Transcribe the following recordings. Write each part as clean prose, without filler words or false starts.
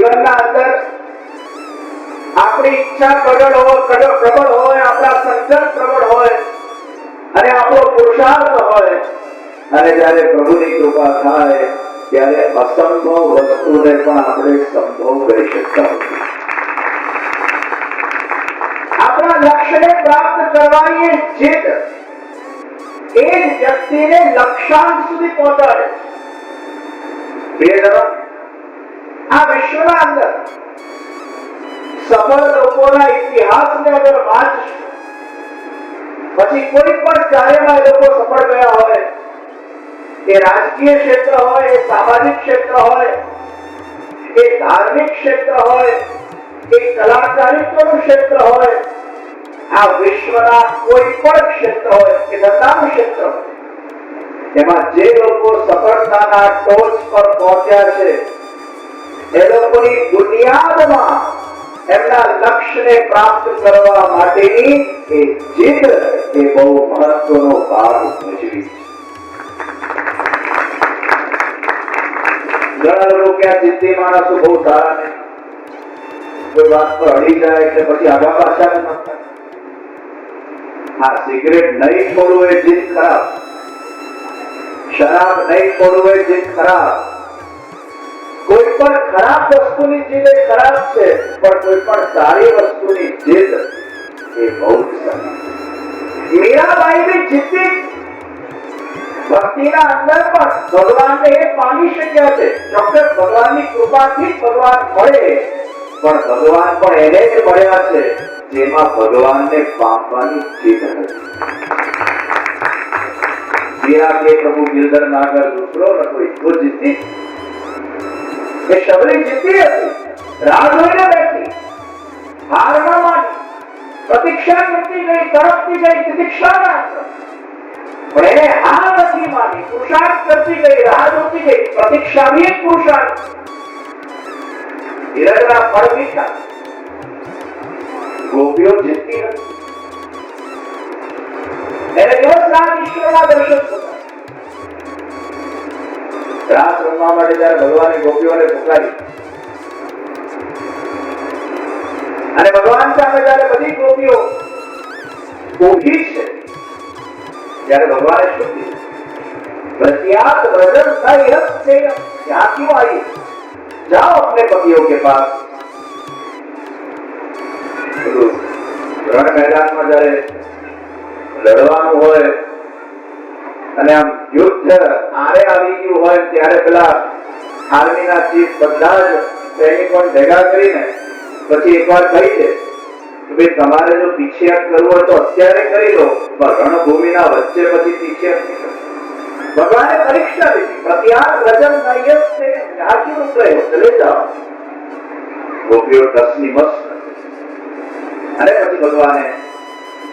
જીવનના અંદર આપણી ઈચ્છા પ્રબળ હોય, આપણા સંકલ્પ પ્રબળ હોય અને આપણો પુરુષાર્થ હોય, અને જ્યારે પ્રભુની કૃપા થાય ત્યારે અસંભવ વસ્તુને પણ આપણે સંભવ કરી શકતા હોઈએ. આપણા લક્ષ્યને પ્રાપ્ત કરવાની એ જીદ એ જ વ્યક્તિને લક્ષ્યાંક સુધી પહોંચાડે છે. પ્રિયજનો, આ વિશ્વના અંદર સફળ લોકોના ઇતિહાસને અગર વાંચશું, પછી કોઈ પણ કાર્યમાં એ લોકો સફળ ગયા હોય, એ રાજકીય ક્ષેત્ર હોય, એ સામાજિક ક્ષેત્ર હોય, એ ધાર્મિક ક્ષેત્ર હોય, એ કલાકારિત્વનું ક્ષેત્ર હોય, આ વિશ્વના કોઈ પણ ક્ષેત્ર હોય કે ધંધાનું ક્ષેત્ર હોય, એમાં જે લોકો સફળતાના ટોચ પર પહોંચ્યા છે એ લોકોની બુનિયાદમાં એમના લક્ષ્યને પ્રાપ્ત કરવા માટેની એ જીદ એ બહુ મહત્વનો ભાગ ભજવી છે. ઘણા લોકો કે આ જિદ્દી માણસો બહુ સારા ને, કોઈ વાત પર અડી જાય એટલે પછી આગા પાછા નથી. હા, સિગરેટ નહીં છોડવું એ જીદ ખરાબ, શરાબ નહીં છોડવું એ જીદ ખરાબ, કોઈ પણ ખરાબ વસ્તુની જીદ એ ખરાબ છે, પણ કોઈ પણ સારી વસ્તુની જીદ એ બહુ જ સારી. મીરાબાઈની જીદ્દી ભક્તિના અંદર પણ ભગવાનને એ પામી શક્યા છે. ચોક્કસ ભગવાનની કૃપાથી ભગવાન મળે, પણ ભગવાન પણ એને જ મળ્યા છે જેમાં ભગવાનને પામવાની જીદ હતી. मीरा के प्रभु गिरधर नागर दूसरो न कोई, वो जिद्दी, ये शबरी जिद्दी હતી. રાહ જોઈને બેઠી, હાર ન માની, પ્રતીક્ષા કરતી ગઈ, તડપતી ગઈ, પ્રતીક્ષામાં પણ એને હાર નથી માની, પુરુષાર્થ કરતી ગઈ, રાહ જોતી ગઈ. પ્રતીક્ષા भी एक પુરુષાર્થ. ધીરજના ફળ મીઠા. ગોપીઓ જીતતી નથી. એને દિવસ રાત ઈશ્વરના દર્શન થતા. રાસ રમવા માટે જયારે ભગવાને ગોપીઓને મોકલાવી અને ભગવાન સામે જયારે બધી ગોપીઓ ઉભી છે ત્યારે ભગવાને શું કીધું? પ્રત્યાત વ્રજન સહયસ્તે यहाँ क्यों आई? जाओ अपने पतियों के पास. રણ મેદાનમાં જયારે લડવાનું હોય અને આમ યુદ્ધ આરે આવી ગયું હોય ત્યારે પેલા આર્મીના ચીફ બધા જ સૈનિકોને ભેગા કરીને પછી એકવાર કહી દે કે ભાઈ તમારે જો પીછેહટ કરવું હોય તો અત્યારે કરી લો, પણ રણભૂમિના વચ્ચે પછી પીછેહટ નહીં કરો. ભગવાને પરીક્ષા લીધી. પ્રત્યાત વ્રજન નયસ્તે यहाँ क्यों रुक रहे हो? चले जाओ. ગોપીઓ ટસની મસ્ત અને પછી ભગવાને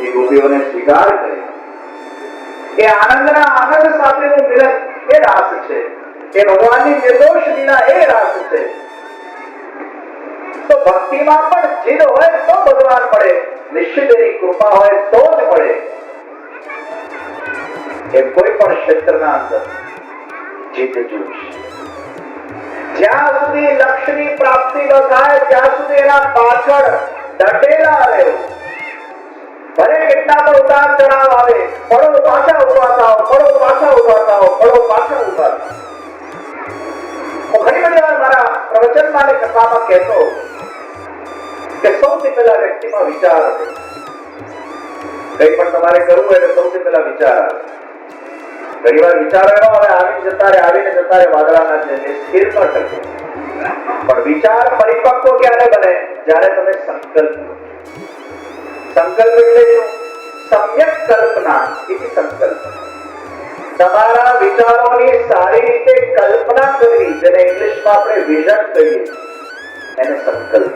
એ ગોપીઓને સ્વીકાર કર્યો. એ આનંદના આનંદ સાથેનું મિલન એ રાસ છે. એ ભગવાનની નિર્દોષ લીલા એ રાસ છે. તો ભક્તિમાં પણ જીદ હોય તો ભગવાન મળે, નિશ્ચિત એની કૃપા હોય તો જ મળે. એ કોઈ પણ ક્ષેત્રના અંદર જીદ જોઈશે. જ્યાં સુધી લક્ષ્યની પ્રાપ્તિ ન થાય ત્યાં સુધી એના પાછળ ડટેલા રહેવું. ભલે કેટલા પણ ઉતાર ચઢાવ આવે, પડો પાછા ઉભા થાઓ, પડો પાછા ઉભા થાઓ, પડો પાછા ઉભા થાઓ. હું ઘણી બધી વાર મારા પ્રવચનમાં અને કથામાં કહેતો કે સૌથી પહેલા વ્યક્તિમાં વિચાર આવે. કંઈ પણ તમારે કરવું એટલે સૌથી પહેલા વિચાર આવે. ઘણી વાર વિચારો એનો આવે આવીને જતા રહે વાદળાના છે, એ સ્થિર ન શકે. પણ વિચાર પરિપક્વ ક્યારે બને? જ્યારે તમે સંકલ્પ. સંકલ્પ એટલે શું? સમ્યક કલ્પના. સંકલ્પ તમારા વિચારોની સારી રીતે કલ્પના કરવી, જેને ઇંગ્લિશમાં આપણે વિઝન કહીએ, એને સંકલ્પ.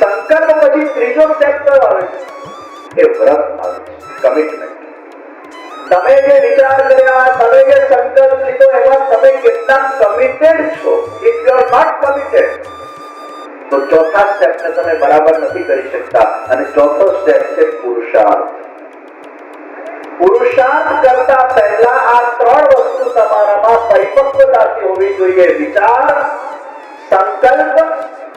સંકલ્પ પછી ત્રીજો સ્ટેપ કયો આવે છે? એ વ્રત આવે છે, કમિટમેન્ટ. તમે જે વિચાર કર્યા, તમે જે સંકલ્પ લીધો એમાં તમે કેટલા કમિટેડ છો? If you are not committed તો ચોથા સ્ટેપને તમે બરાબર નથી કરી શકતા. અને ચોથો સ્ટેપ છે પુરુષાર્થ. પુરુષાર્થ કરતા પહેલા આ ત્રણ વસ્તુ તમારામાં પરિપક્વતાથી હોવી જોઈએ: વિચાર, સંકલ્પ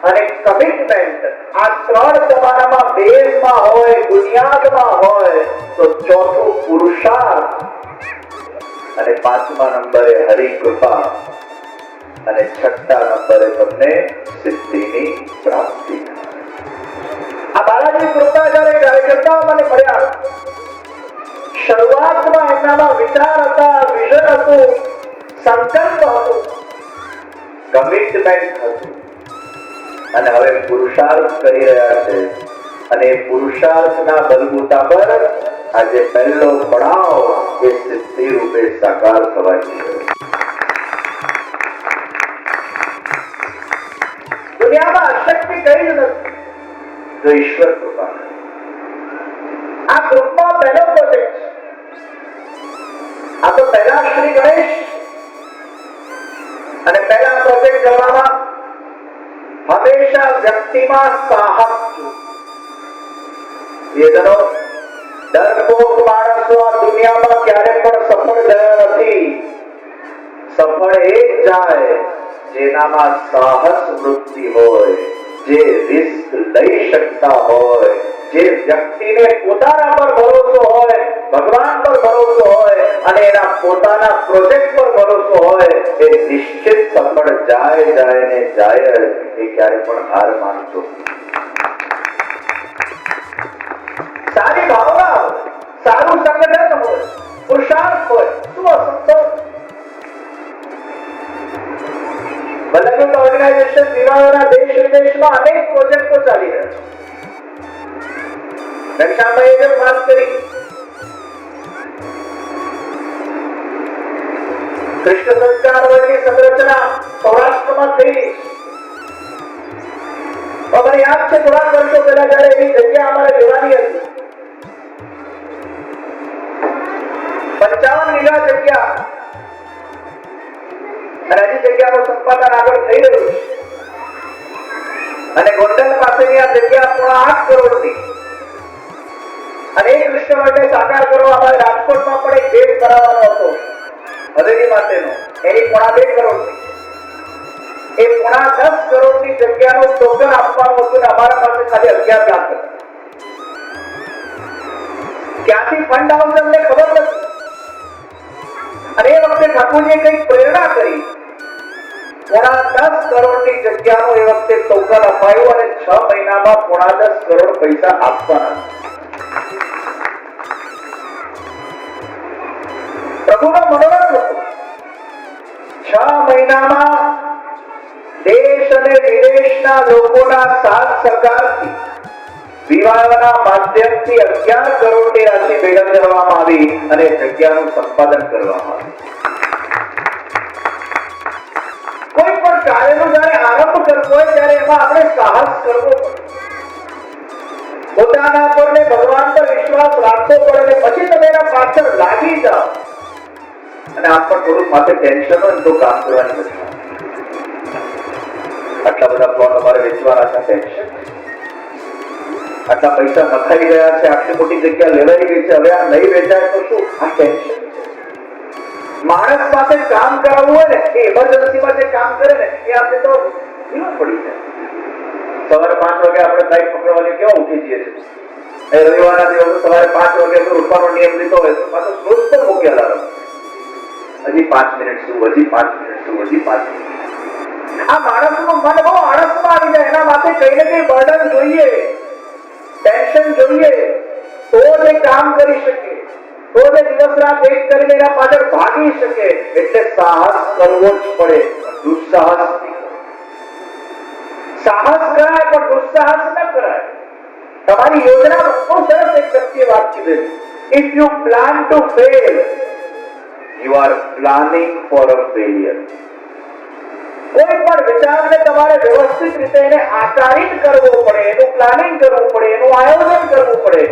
અને કમિટમેન્ટ આ ત્રણ તમારામાં બેઝમાં હોય, બુનિયાદમાં હોય તો ચોથું પુરુષાર્થ અને પાંચમા નંબરે હરિ કૃપા અને છઠ્ઠા નંબરે તમને સિદ્ધિની પ્રાપ્તિ. આ બાલાજી કૃપા જ્યારે કાર્યકર્તાઓ મને મળ્યા, શરૂઆતમાં એમનામાં વિચાર હતા, વિઝન હતું, સંકલ્પ હતો, કમિટમેન્ટ હતું અને હવે પુરુષાર્થ કરી રહ્યા છે અને પુરુષાર્થના બલબૂતા પર આજે પહેલો પડાવ એ સિદ્ધિ રૂપે સાકાર થવા જઈ રહ્યો છે. દુનિયામાં અશક્તિ કઈ જ નથી જો ઈશ્વર કૃપા. આ ગ્રુપમાં પહેલો પ્રોજેક્ટ છે. આ તો પહેલા શ્રી ગણેશ અને પહેલા પ્રોજેક્ટ કરવામાં હંમેશા વ્યક્તિમાં સાહસ જોઈએ. ડરપોક માણસો આ દુનિયામાં ક્યારે પણ સફળ થયા નથી. સફળ એ જ જાય જેનામાં સાહસ વૃત્તિ હોય, જે રિસ્ક લઈ શકતા હોય, જે વ્યક્તિને પોતાના પર ભરોસો હોય, ભગવાન પર ભરોસો હોય અને એના પોતાના પ્રોજેક્ટ પર ભરોસો હોય, એ નિશ્ચિત સફળ જાય ને જાય, એ ક્યારે પણ હાર માનતો. સારી ભાવના હોય, સારું સંગઠન હોય, પુરુષાર્થ હોય, શું અસંતોષ. વલ્લભ ઓર્ગેનાઇઝેશન વિવાહોના દેશ વિદેશમાં અનેક પ્રોજેક્ટો ચાલી રહ્યા છે. રક્ષાભાઈએ જેમ વાત કરી, કૃષ્ણ સંસ્કાર વર્ગની સંરચના સૌરાષ્ટ્રમાં થઈ. મને યાદ છે થોડાક વર્ષો પહેલા જયારે એવી જગ્યા અમારે જોવાની હતી, 55 વીઘા જગ્યા, અને હજી જગ્યાનું સંપાદન આગળ થઈ રહ્યું છે અને ગોંડલ પાસેની આ જગ્યા 8 કરોડની. અને એ કૃષ્ણ માટે સાકાર કરવા અમારે રાજકોટમાં પણ એક બેડ કરાવવાનો હતો હવેલી માટેનો, એની 2.5 કરોડની. એ 10 કરોડની જગ્યાનું ટોકન આપવાનું હતું ને અમારા પાસે ખાલી 11 લાખ હતા. ક્યાંથી ફંડ આવશે અમને ખબર નથી. અને એ વખતે ઠાકોરજીએ કંઈક પ્રેરણા કરી, 10 કરોડની જગ્યાનું એ વખતે ટોકન અપાયું અને 6 મહિનામાં 10 કરોડ પૈસા આપવાના. પ્રભુનો મનોરથ હતો. 6 મહિનામાં દેશ અને વિદેશના લોકોના સાથ સહકારથી વિવાહના માધ્યમથી 11 કરોડની રાશિ ભેગા કરવામાં આવી અને જગ્યાનું સંપાદન કરવામાં આવ્યું. કોઈ પણ કાર્યનો જ્યારે આરંભ કરવો હોય ત્યારે એમાં આપણે સાહસ કરવો પડે, પોતાના પર ને ભગવાન પર વિશ્વાસ રાખવો પડે અને પછી તમે એના પાછળ લાગી જાઓ. અને આપ પણ થોડુંક માથે ટેન્શન હોય તો કામ કરવાની મજા આવે. આટલા બધા પ્લોટ અમારે વેચવાના છે, ટેન્શન. આટલા પૈસા નખાઈ ગયા છે, આટલી મોટી જગ્યા લેવાઈ ગઈ છે, હવે આ નહીં વેચાય તો શું? આ ટેન્શન. માણસ પાસે કામ કરાવવું હોય ને, એ ઇમરજન્સીમાં જે કામ કરે ને એ આપણે તો ધીમું પડી જાય. સવારે 5 વાગે આપણે બાઇક પકડવાની કેવા ઉઠી જઈએ છીએ. રવિવારના દિવસે સવારે 5 વાગે ઉઠવાનો નિયમ લીધો હોય તો પાછો સ્લોચ પર મૂકી અલાર્મ. હજી 5 મિનિટ શું, હજી 5 મિનિટ શું, હજી 5 મિનિટ. આ માણસનું મન બહુ આળસમાં આવી જાય. એના માટે કઈ ને કઈ બર્ડન જોઈએ, ટેન્શન જોઈએ, તો જ કામ કરી શકે, તો જ દિવસ રાત એક કરીને એના પાછળ ભાગી શકે. એટલે સાહસ કરવો જ પડે, દુસ્સાહસ નહીં. સાહસ કરાય પણ દુસ્સાહસ ન કરાય. તમારી યોજના બહુ સરસ એક વ્યક્તિએ વાત કીધેલી, if you plan to fail you are planning for a failure. કોઈ પણ વિચારને તમારે વ્યવસ્થિત રીતે એને આકારિત કરવો પડે, એનું પ્લાનિંગ કરવું પડે, એનું આયોજન કરવું પડે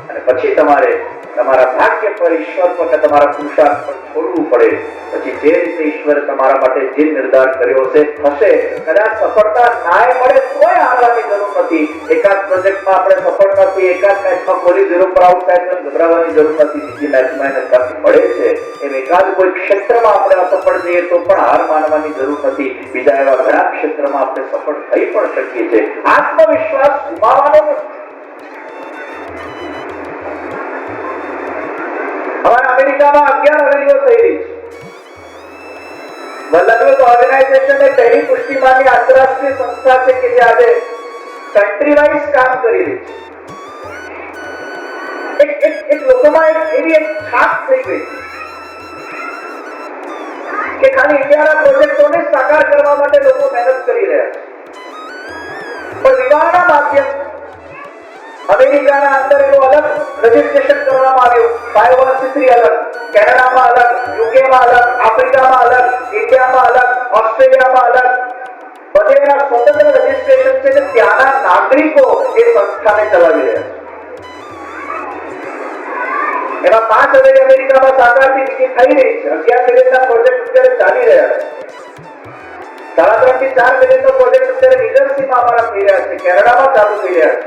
અને પછી તમારે તમારા ભાગ્ય પર, ઈશ્વર પર, તમારા પુરુષાર્થ પર છોડવું પડે. પછી જે રીતે ઈશ્વરે તમારા માટે જે નિર્ધાર કર્યો છે થશે. કદાચ સફળતા ના મળે તોય હારવાની જરૂર નથી. એકાદ પ્રોજેક્ટમાં આપણે સફળ નથી, એકાદ મેચમાં કોહલી 0 પર આઉટ થાય તો ગભરાવાની જરૂર નથી. બીજી મેચમાં એને તક મળે છે. એમ એકાદ એકાદ કોઈ ક્ષેત્રમાં આપણે અસફળ જઈએ તો પણ હાર માનવાની જરૂર નથી. બીજા એવા ઘણા ક્ષેત્રમાં આપણે સફળ થઈ પણ શકીએ છીએ. આત્મવિશ્વાસ ગુમાવવાનો નથી. હવે અમેરિકામાં 11 હવેલીઓ થઈ રહી છે. વલ્લભ ઓર્ગેનાઇઝેશન એ પહેલી પુષ્ટિમાંની આંતરરાષ્ટ્રીય સંસ્થા છે કે જે આજે કન્ટ્રી વાઇઝ કામ કરી રહી છે. એક લોકોમાં એવી એક છાપ થઈ ગઈ કે ખાલી ઇન્ડિયાના પ્રોજેક્ટોને સાકાર કરવા માટે લોકો મહેનત કરી રહ્યા છે. પણ વિવાહના માધ્યમ અમેરિકાના અંદર એનું અલગ રજીસ્ટ્રેશન કરવામાં આવ્યું. 501c3 અલગ, કેનેડામાં અલગ, યુકેમાં અલગ, આફ્રિકામાં અલગ, ઇન્ડિયામાં અલગ, ઓસ્ટ્રેલિયામાં અલગ, બધે એના સ્વતંત્ર રજીસ્ટ્રેશન છે કે ત્યાંના નાગરિકો એ સંસ્થાને ચલાવી રહ્યા છે. એમાં 5 હવેલી અમેરિકામાં સાકારથી બીજી થઈ રહી છે. 11 મિલિયનના પ્રોજેક્ટ અત્યારે ચાલી રહ્યા છે. 3.5 થી 4 મિલિયનનો પ્રોજેક્ટ અત્યારે ન્યુજર્સીમાં અમારા થઈ રહ્યા છે, કેનેડામાં ચાલુ થઈ રહ્યા છે.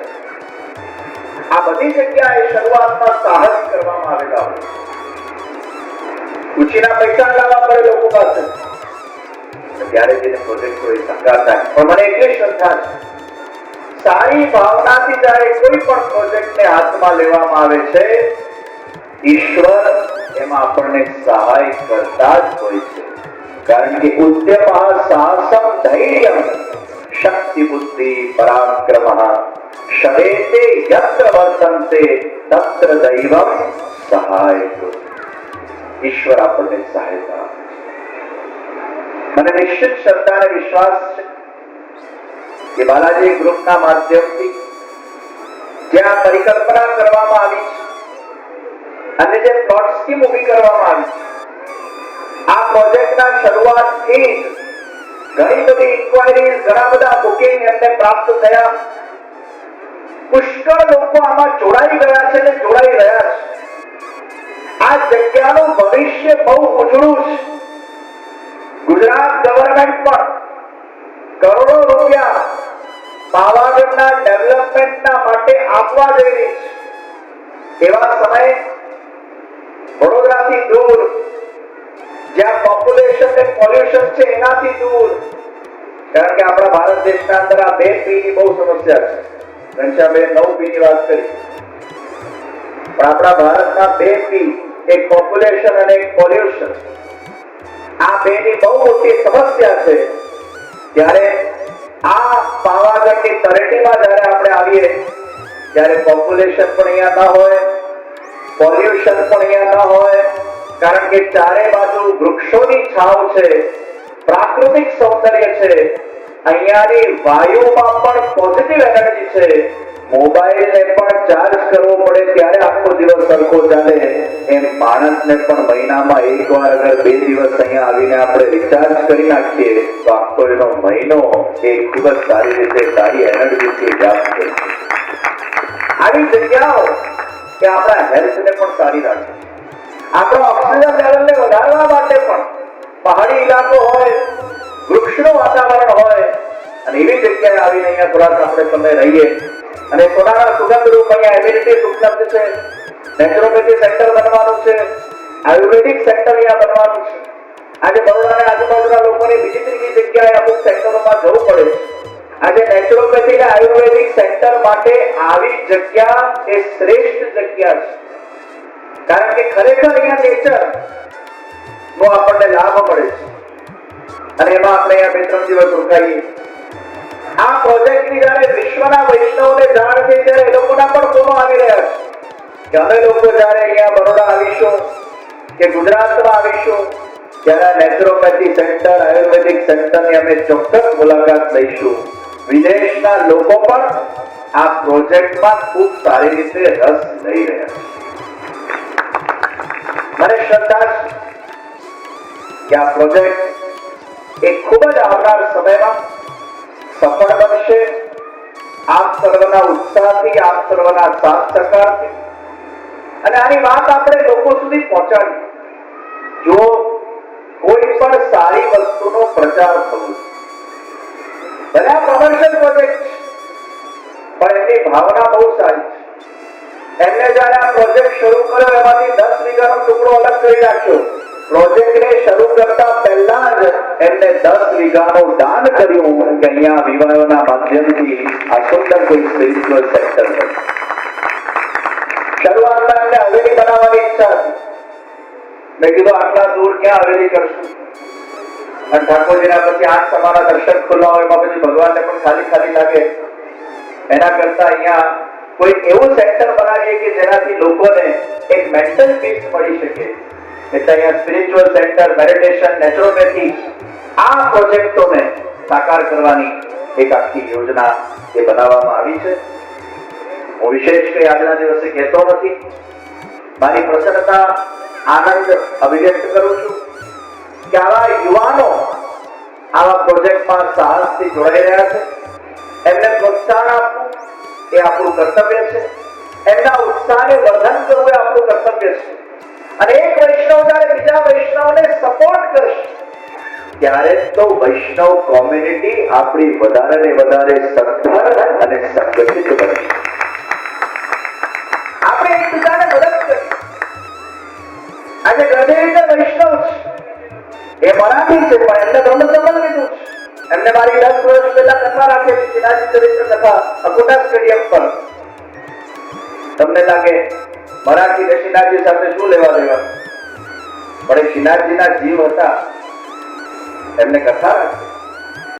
આ બધી જગ્યાએ શરૂઆતમાં સાહસ કરવામાં આવેલા હોય. ઉછીના પૈસા લાવવા પડે લોકો પાસે, ત્યારે જેને પ્રોજેક્ટ હોય સાકાર થાય. પણ મને એટલી શ્રદ્ધા છે, સારી ભાવનાથી જ્યારે કોઈ પણ પ્રોજેક્ટને હાથમાં લેવામાં આવે છે, ઈશ્વર એમાં આપણને સહાય કરતા જ હોય છે. કારણ કે ઉદ્યમઃ સાહસમ ધૈર્યમ શક્તિ બુદ્ધિ પરાક્રમઃ શરેતે યત્ર વર્તન્તે તત્ર દૈવમ સહાયતો. ઈશ્વર આપણને સહાયતા આપે છે. મને નિશ્ચિત શ્રદ્ધા અને વિશ્વાસ છે કે બાલાજી ગ્રુપના માધ્યમથી જ્યાં પરિકલ્પના કરવામાં આવી છે અને જે પ્લોટ સ્કીમ ઊભી કરવામાં આવી છે, આ પ્રોજેક્ટના શરૂઆતથી ઘણી બધી ઇન્ક્વાયરીઝ, ઘણા બધા બુકિંગ એમને પ્રાપ્ત થયા. પુષ્કળ લોકો આમાં જોડાઈ ગયા છે અને જોડાઈ રહ્યા છે. આ જગ્યાનું ભવિષ્ય બહુ ઉજળું છે. ગુજરાત ગવર્મેન્ટ પણ કરોડો રૂપિયા પાવાગઢના ડેવલપમેન્ટના માટે આપવા જઈ રહી છે. એવા સમયે વડોદરાથી દૂર, જ્યાં પોપ્યુલેશન અને પોલ્યુશન છે એનાથી દૂર, કારણ કે આપણા ભારત દેશના અંદર આ 2 પીની બહુ સમસ્યા છે. ઘનશ્યામભાઈએ 9 પીની વાત કરી, પણ આપણા ભારતમાં 2 પી, એક પોપ્યુલેશન અને એક પોલ્યુશન, આ 2ની બહુ મોટી સમસ્યા છે. ત્યારે આ પાવાગઢની તળેટીમાં જ્યારે આપણે આવીએ ત્યારે પોપ્યુલેશન પણ અહીંયા ના હોય, પોલ્યુશન પણ અહીંયા ના હોય, કારણ કે ચારે બાજુ વૃક્ષોની છાવ છે, પ્રાકૃતિક સૌંદર્ય છે. અહીંયાની વાયુમાં પણ પોઝિટિવ એનર્જી છે. મોબાઈલને પણ ચાર્જ કરવો પડે ત્યારે આખો દિવસ સરખો ચાલે, એમ માણસને પણ મહિનામાં એકવાર અગર 2 દિવસ અહીંયા આવીને આપણે રિચાર્જ કરી નાખીએ તો આખો એનો મહિનો એ ખૂબ જ સારી રીતે સારી એનર્જીથી વ્યાપ્ત છે. આવી જગ્યાઓ કે આપણા હેલ્થને પણ સારી રાખે, આપણા ઓક્સિજન લેવલને વધારવા માટે પણ પહાડી ઇલાકો હોય, વૃક્ષનું વાતાવરણ હોય, અને એવી જગ્યાએ આવીને અહીંયા થોડાક આપણે સમય રહીએ અને સોનાના સુગંધ રૂપ અહીંયા એમ્યુનિટી ઉપલબ્ધ છે. નેચરોપેથી સેન્ટર બનવાનું છે, આયુર્વેદિક સેન્ટર અહીંયા બનવાનું છે. આજે બરોડા અને આજુબાજુના લોકોને બીજી ત્રીજી જગ્યાએ અમુક સેન્ટરોમાં જવું પડે છે. આજે નેચરોપેથી અને આયુર્વેદિક સેન્ટર માટે આવી જગ્યા એ શ્રેષ્ઠ જગ્યા છે. કારણ કે ખરેખર અહીંયા નેચર નો આપણને લાભ મળે છે અને એમાં આપણે અહીંયા 2-3 દિવસ રોકાઈએ. આ પ્રોજેક્ટની જ્યારે વિશ્વના વૈષ્ણવોને જાણ થઈ ત્યારે એ લોકોના પણ ફોનો આવી રહ્યા છે કે અમે લોકો જ્યારે અહીંયા બરોડા આવીશું કે ગુજરાતમાં આવીશું ત્યારે નેચરોપેથી સેન્ટર, આયુર્વેદિક સેન્ટરની અમે ચોક્કસ મુલાકાત લઈશું. વિદેશના લોકો પણ આ પ્રોજેક્ટમાં ખૂબ સારી રીતે રસ લઈ રહ્યા છે. મને શ્રદ્ધા છે કે આ પ્રોજેક્ટ એ ખૂબ જ આવનાર સમયમાં સફળ બનશે. આપ સર્વના ઉત્સાહથી, આપ સર્વના સાથ સહકારથી, અને આની વાત આપણે લોકો સુધી પહોંચાડી. જો કોઈ પણ સારી વસ્તુનો પ્રચાર થવો, ભલે આ કોમર્શિયલ પ્રોજેક્ટ પણ એમની ભાવના બહુ સારી છે. એમને જયારે આ પ્રોજેક્ટ શરૂ કર્યો એમાંથી 10 વીઘાનો ટુકડો અલગ કરી રાખ્યો પ્રોજેક્ટને શરૂ કરતા પહેલા જ એમને 10 વીઘાનું દાન કર્યું કે અહીંયા વિવાહોના માધ્યમથી આ સુંદર કોઈ સ્પિરિચ્યુઅલ સેક્ટર છે. શરૂઆતમાં એમને હવેલી બનાવવાની ઈચ્છા હતી. મેં કીધું આટલા દૂર ક્યાં હવેલી કરશું, અને ઠાકોરજીના પછી 8 સમાના દર્શન ખુલ્લા હોય એમાં પછી ભગવાનને પણ ખાલી ખાલી લાગે. એના કરતા અહીંયા કોઈ એવું સેક્ટર બનાવીએ કે જેનાથી લોકોને એક મેન્ટલ પીસ મળી શકે. એટલે અહીંયા સ્પિરિચ્યુઅલ સેક્ટર, મેડિટેશન, નેચરોપેથી આ પ્રોજેક્ટોને સાકાર કરવાની એક આખી યોજના એ બનાવવામાં આવી છે. હું વિશેષ કંઈ આજના દિવસે કહેતો નથી. મારી પ્રસન્નતા, આનંદ અભિવ્યક્ત કરું છું કે આવા યુવાનો આવા પ્રોજેક્ટમાં સાહસથી જોડાઈ રહ્યા છે. એમને પ્રોત્સાહન આપવું એ આપણું કર્તવ્ય છે. એમના ઉત્સાહને વર્ધન કરવું એ આપણું કર્તવ્ય છે. અને એક વૈષ્ણવ જ્યારે બીજા વૈષ્ણવને સપોર્ટ કરશે ત્યારે તો વૈષ્ણવ કોમ્યુનિટી આપણી વધારે ને વધારે સદ્ધર અને સંગઠિત બનશે. આપણે એકબીજાને મદદ કરીએ. આજે ઘણી રીતે વૈષ્ણવ છે, એ મરાઠી છે, પણ એમને બ્રહ્મ સંબંધ લીધું છે. એમને મારી 10 વર્ષ પહેલા કથા રાખેલી, શ્રીનાથજી ચરિત્ર કથા અકોટા સ્ટેડિયમ પર. તમને લાગે મરાઠી ને શ્રીનાથજી સાથે શું લેવા દેવા, પણ એ શ્રીનાથજીના જીવ હતા, એમને કથા રાખી.